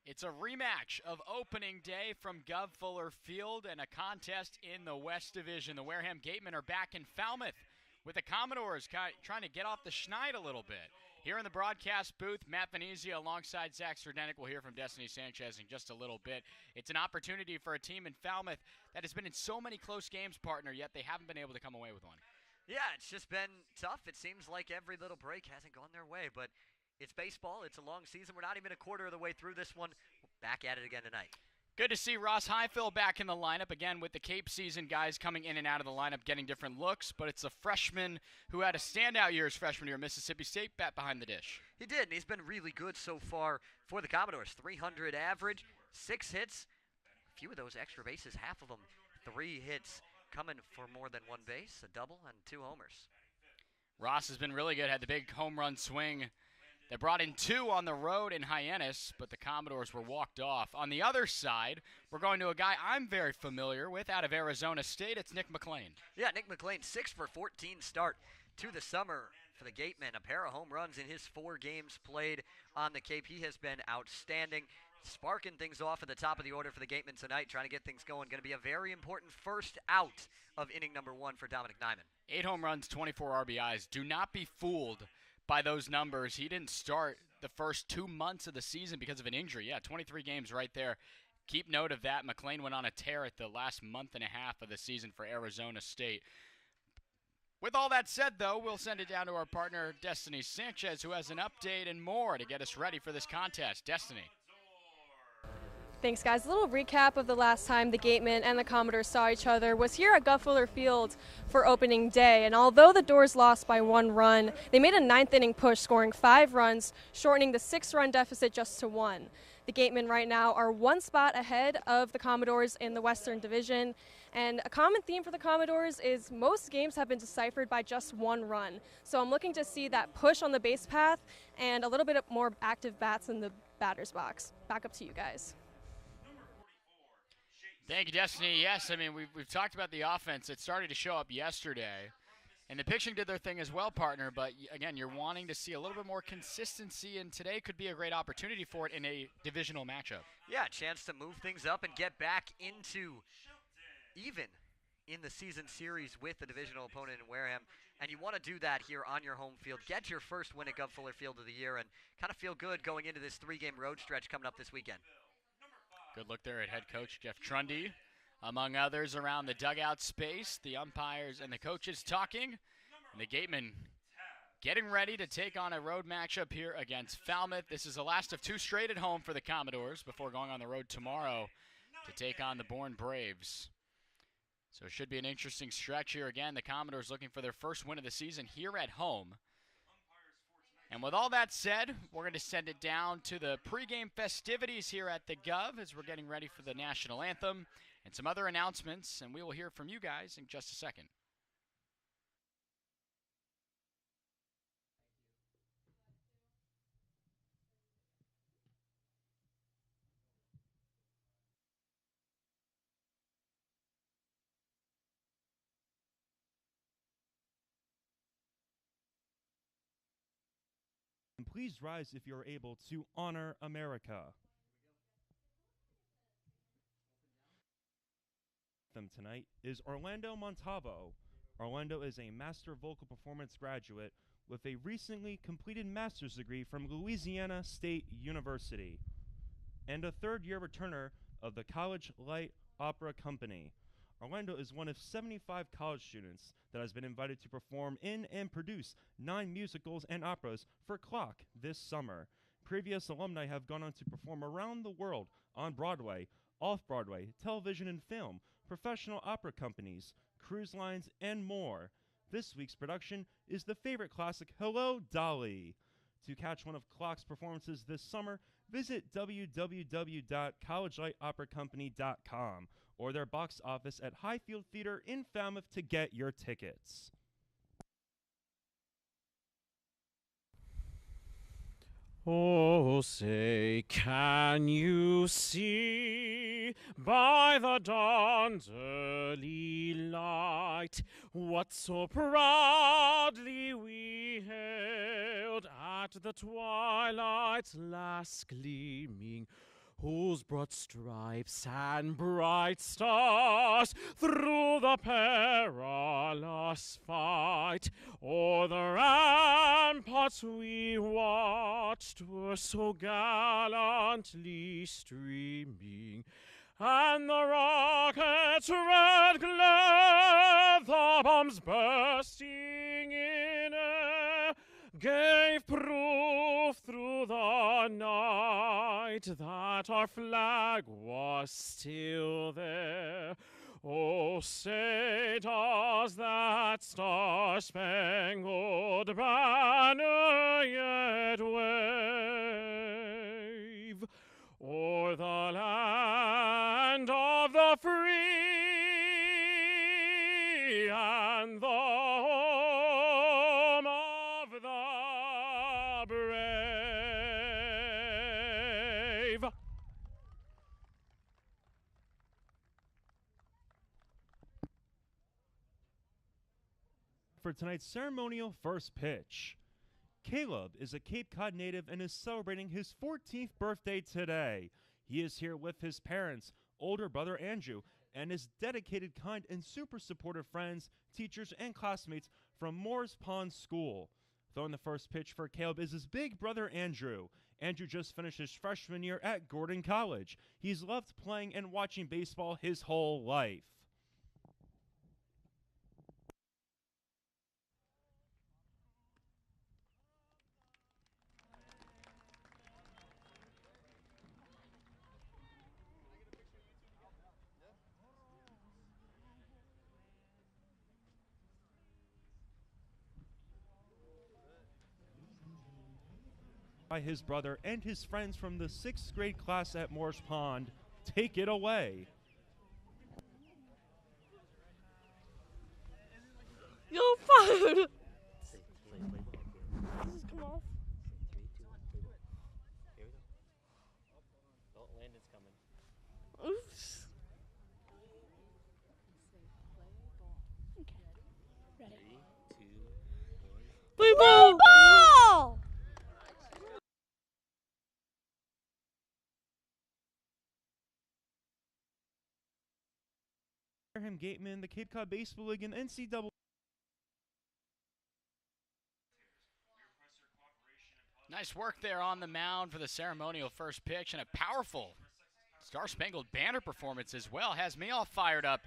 It's a rematch of opening day from Gov Fuller Field and a contest in the West Division. The Wareham Gatemen are back in Falmouth with the Commodores trying to get off the schneid a little bit. Here in the broadcast booth, Matt Venezia alongside Zach Sardenic. We'll hear from Destiny Sanchez in just a little bit. It's an opportunity for a team in Falmouth that has been in so many close games, partner, yet they haven't been able to come away with one. Yeah, it's just been tough. It seems like every little break hasn't gone their way, but it's baseball. It's a long season. We're not even a quarter of the way through this one. Back at it again tonight. Good to see Ross Highfill back in the lineup again with the Cape season guys coming in and out of the lineup getting different looks, but it's a freshman who had a standout year as freshman year at Mississippi State, bat behind the dish. He did, and he's been really good so far for the Commodores. 300 average, 6 hits, a few of those extra bases, half of them 3 hits coming for more than 1 base, a double and 2 homers. Ross has been really good, had the big home run swing. They brought in 2 on the road in Hyannis, but the Commodores were walked off. On the other side, we're going to a guy I'm very familiar with out of Arizona State. It's Nick McLean. Yeah, Nick McLean, 6 for 14 start to the summer for the Gatemen. A pair of home runs in his 4 games played on the Cape. He has been outstanding, sparking things off at the top of the order for the Gatemen tonight, trying to get things going. Going to be a very important first out of inning number 1 for Dominic Nyman. 8 home runs, 24 RBIs. Do not be fooled by those numbers. He didn't start the first 2 months of the season because of an injury. Yeah, 23 games right there. Keep note of that. McLean went on a tear at the last month and a half of the season for Arizona State. With all that said, though, we'll send it down to our partner, Destiny Sanchez, who has an update and more to get us ready for this contest. Destiny. Thanks, guys. A little recap of the last time the Gatemen and the Commodores saw each other was here at Gov Fuller Field for opening day. And although the Doors lost by 1 run, they made a 9th inning push, scoring 5 runs, shortening the 6-run deficit just to 1. The Gatemen right now are 1 spot ahead of the Commodores in the Western Division. And a common theme for the Commodores is most games have been deciphered by just 1 run. So I'm looking to see that push on the base path and a little bit more active bats in the batter's box. Back up to you guys. Thank you, Destiny. Yes, I mean, we've talked about the offense. It started to show up yesterday. And the pitching did their thing as well, partner. But, again, you're wanting to see a little bit more consistency, and today could be a great opportunity for it in a divisional matchup. Yeah, a chance to move things up and get back into even in the season series with the divisional opponent in Wareham. And you want to do that here on your home field. Get your first win at Gov Fuller Field of the year and kind of feel good going into this 3-game road stretch coming up this weekend. Good look there at head coach Jeff Trundy, among others around the dugout space. The umpires and the coaches talking. And the Gatemen getting ready to take on a road matchup here against Falmouth. This is the last of 2 straight at home for the Commodores before going on the road tomorrow to take on the Bourne Braves. So it should be an interesting stretch here. Again, the Commodores looking for their first win of the season here at home. And with all that said, we're going to send it down to the pregame festivities here at the Gov as we're getting ready for the national anthem and some other announcements, and we will hear from you guys in just a second. Please rise if you're able to honor America. Them tonight is Orlando Montalvo. Orlando is a Master Vocal Performance graduate with a recently completed master's degree from Louisiana State University and a 3rd-year returner of the College Light Opera Company. Orlando is one of 75 college students that has been invited to perform in and produce 9 musicals and operas for Clock this summer. Previous alumni have gone on to perform around the world on Broadway, off-Broadway, television and film, professional opera companies, cruise lines, and more. This week's production is the favorite classic, Hello, Dolly. To catch one of Clock's performances this summer, visit www.collegelightopercompany.com or their box office at Highfield Theater in Falmouth to get your tickets. Oh, say, can you see by the dawn's early light what so proudly we hailed at the twilight's last gleaming? whose broad stripes and bright stars through the perilous fight o'er the ramparts we watched were so gallantly streaming, and the rocket's red glare, the bombs bursting in air, gave proof through the night that our flag was still there. Oh, say does that star-spangled banner yet wave o'er the land of the free and the home of the brave? For tonight's ceremonial first pitch, Caleb is a Cape Cod native and is celebrating his 14th birthday today. He is here with his parents, older brother Andrew, and his dedicated, kind, and super supportive friends, teachers, and classmates from Moores Pond School. Throwing the first pitch for Caleb is his big brother Andrew. Andrew just finished his freshman year at Gordon College. He's loved playing and watching baseball his whole life. By his brother and his friends from the 6th grade class at Moores Pond. Take it away. You're fired! Does this come off? Here we go. Oh, Landon's coming. Oops. Okay. Ready. 3, 2, 1. Blue ball! Ball! Wareham Gatemen, the Cape Cod Baseball League, and NCAA. Nice work there on the mound for the ceremonial first pitch, and a powerful Star-Spangled Banner performance as well. Has me all fired up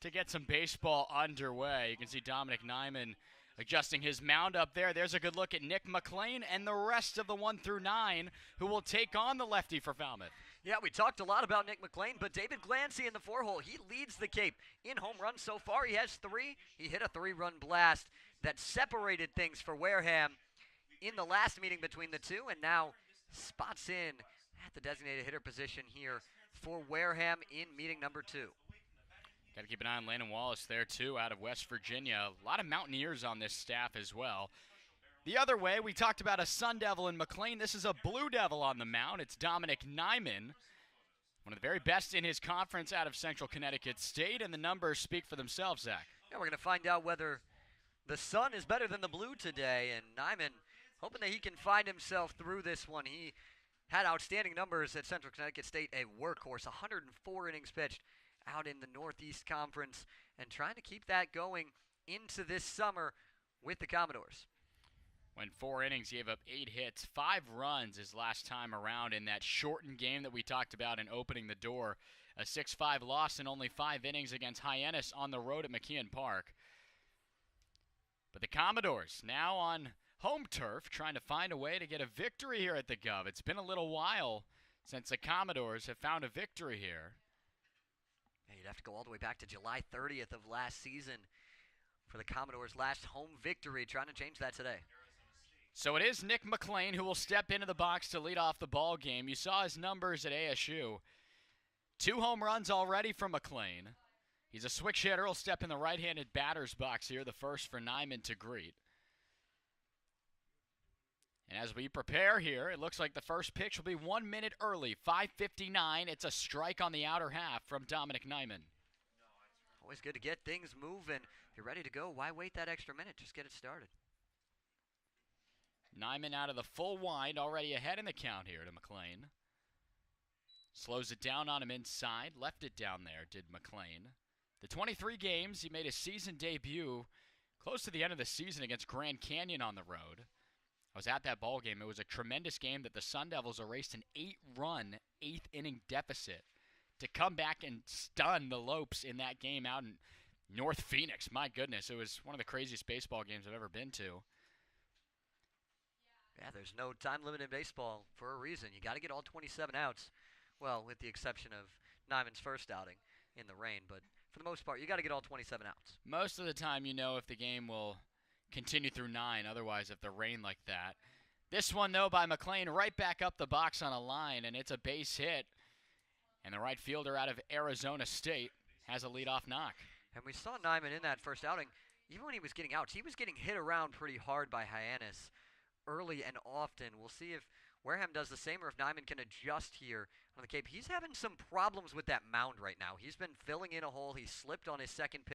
to get some baseball underway. You can see Dominic Nyman adjusting his mound up there. There's a good look at Nick McLean and the rest of the 1 through 9 who will take on the lefty for Falmouth. Yeah, we talked a lot about Nick McLean, but David Glancy in the 4-hole, he leads the Cape in home runs so far. He has 3. He hit a 3-run blast that separated things for Wareham in the last meeting between the two, and now spots in at the designated hitter position here for Wareham in meeting number 2. Got to keep an eye on Landon Wallace there, too, out of West Virginia. A lot of Mountaineers on this staff as well. The other way, we talked about a Sun Devil in McLean. This is a Blue Devil on the mound. It's Dominic Nyman, one of the very best in his conference out of Central Connecticut State, and the numbers speak for themselves, Zach. Yeah, we're going to find out whether the Sun is better than the Blue today, and Nyman hoping that he can find himself through this one. He had outstanding numbers at Central Connecticut State, a workhorse, 104 innings pitched out in the Northeast Conference, and trying to keep that going into this summer with the Commodores. Went 4 innings, gave up 8 hits, 5 runs his last time around in that shortened game that we talked about in opening the door. A 6-5 loss in only 5 innings against Hyannis on the road at McKeon Park. But the Commodores now on home turf trying to find a way to get a victory here at the Gov. It's been a little while since the Commodores have found a victory here. Yeah, you'd have to go all the way back to July 30th of last season for the Commodores' last home victory, trying to change that today. So it is Nick McLean who will step into the box to lead off the ball game. You saw his numbers at ASU. 2 home runs already from McLean. He's a switch hitter. He'll step in the right-handed batter's box here, the first for Nyman to greet. And as we prepare here, it looks like the first pitch will be 1 minute early, 5:59. It's a strike on the outer half from Dominic Nyman. Always good to get things moving. If you're ready to go, why wait that extra minute? Just get it started. Nyman out of the full wind, already ahead in the count here to McLean. Slows it down on him inside. Left it down there, did McLean. The 23 games, he made his season debut close to the end of the season against Grand Canyon on the road. I was at that ball game. It was a tremendous game that the Sun Devils erased an 8-run, 8th-inning deficit to come back and stun the Lopes in that game out in North Phoenix. My goodness, it was one of the craziest baseball games I've ever been to. Yeah, there's no time limit in baseball for a reason. You got to get all 27 outs. Well, with the exception of Nyman's first outing in the rain, but for the most part, you got to get all 27 outs. Most of the time, you know if the game will continue through 9, otherwise if the rain like that. This one, though, by McLean, right back up the box on a line, and it's a base hit. And the right fielder out of Arizona State has a leadoff knock. And we saw Nyman in that first outing, even when he was getting outs, he was getting hit around pretty hard by Hyannis early and often. We'll see if Wareham does the same or if Nyman can adjust here on the Cape. He's having some problems with that mound right now. He's been filling in a hole. He slipped on his second pitch.